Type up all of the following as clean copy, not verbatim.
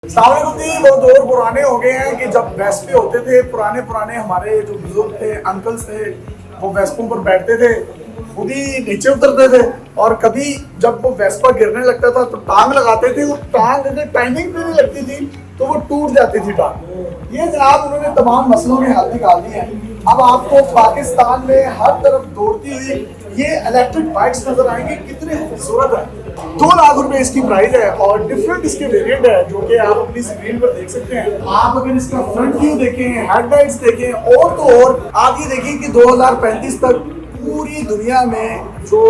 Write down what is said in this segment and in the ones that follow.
सावलेकुम जी, वो दौर पुराने हो गए हैं कि जब वेस्पे होते थे, पुराने पुराने हमारे जो बुजुर्ग थे, अंकल्स थे, वो वेस्पों पर बैठते थे, खुद ही नीचे उतरते थे और कभी जब वो वेस्पा गिरने लगता था तो टांग लगाते थे। वो टांग अगर टाइमिंग पे नहीं लगती थी तो वो टूट जाती थी टांग। ये जनाब उन्होंने तमाम मसलों के हल निकाल दिए हैं। अब आपको पाकिस्तान में हर तरफ दौड़ती हुई ये इलेक्ट्रिक बाइक्स नजर आएंगी, कितने खूबसूरत है। 2 लाख रुपए इसकी प्राइस है और डिफरेंट इसके वेरिएंट है जो कि आप अपनी स्क्रीन पर देख सकते हैं। आप अगर इसका फ्रंट व्यू देखें, हेडलाइट्स देखें और तो और आप ये देखें कि 2035 तक पूरी दुनिया में जो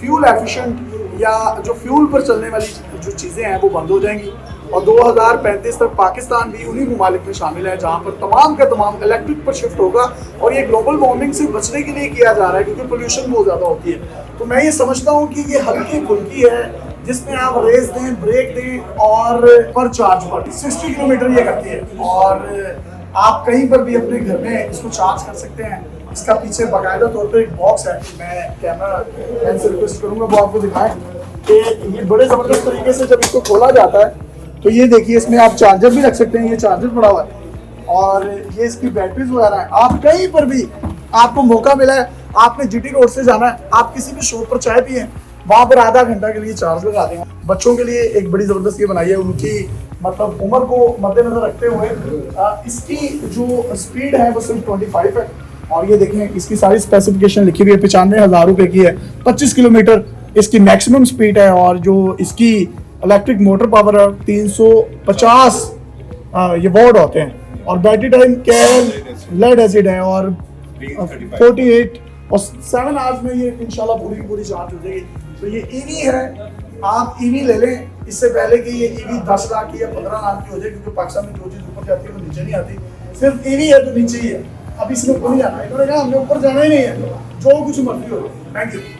फ्यूल एफिशिएंट या जो फ्यूल पर चलने वाली जो चीज़ें हैं वो बंद हो जाएंगी और 2035 तक पाकिस्तान भी उन्हीं ममालिक में शामिल है जहाँ पर तमाम का तमाम इलेक्ट्रिक पर शिफ्ट होगा। और ये ग्लोबल वार्मिंग से बचने के लिए किया जा रहा है क्योंकि पोल्यूशन बहुत ज़्यादा होती है। तो मैं ये समझता हूँ कि ये हल्की फुल्की है जिसमें आप रेस दें, ब्रेक दें और पर चार्ज पर 60 किलोमीटर ये करती है और आप कहीं पर भी अपने घर में इसको चार्ज कर सकते हैं। इसका पीछे बाकायदा तौर पर एक बॉक्स है, मैं कैमरा मैन से रिक्वेस्ट करूँगा वो आपको दिखाएं कि ये बड़े ज़बरदस्त तरीके से जब इसको खोला जाता है तो ये देखिए इसमें आप चार्जर भी रख सकते हैं। ये चार्जर पड़ा हुआ है और ये इसकी बैटरीज वगैरह है। आप कहीं पर भी आपको मौका मिला है, आपने जीटी रोड से जाना है, आप किसी भी शॉप पर चाय पिए, वहां पर आधा घंटा के लिए चार्ज लगा दें। बच्चों के लिए एक बड़ी जबरदस्त ये बनाई है, उनकी मतलब उम्र को मद्देनजर रखते हुए इसकी जो स्पीड है वो सिर्फ 25 है। और ये देखें इसकी सारी स्पेसिफिकेशन लिखी हुई है। 95,000 रुपए की है, 25 किलोमीटर इसकी मैक्सिमम स्पीड है और जो इसकी इलेक्ट्रिक मोटर पावर है 350 ये वॉट होते हैं और बैटरी टाइम लेड एसिड है और 48 और 7 आवर्स में ये इंशाल्लाह पूरी चार्ज हो जाएगी। तो ये ईवी है, आप ईवी ले लें इससे पहले कि ये ईवी 10 लाख की या 15 लाख की हो जाए क्योंकि पाकिस्तान में जो चीज़ ऊपर जाती है वो नीचे नहीं आती। सिर्फ ईवी है तो नीचे ही है। अब इसमें ऊपर नहीं जाना, इन्होंने कहा हमने ऊपर जाना ही नहीं है, जो कुछ मर्जी हो। Thank you.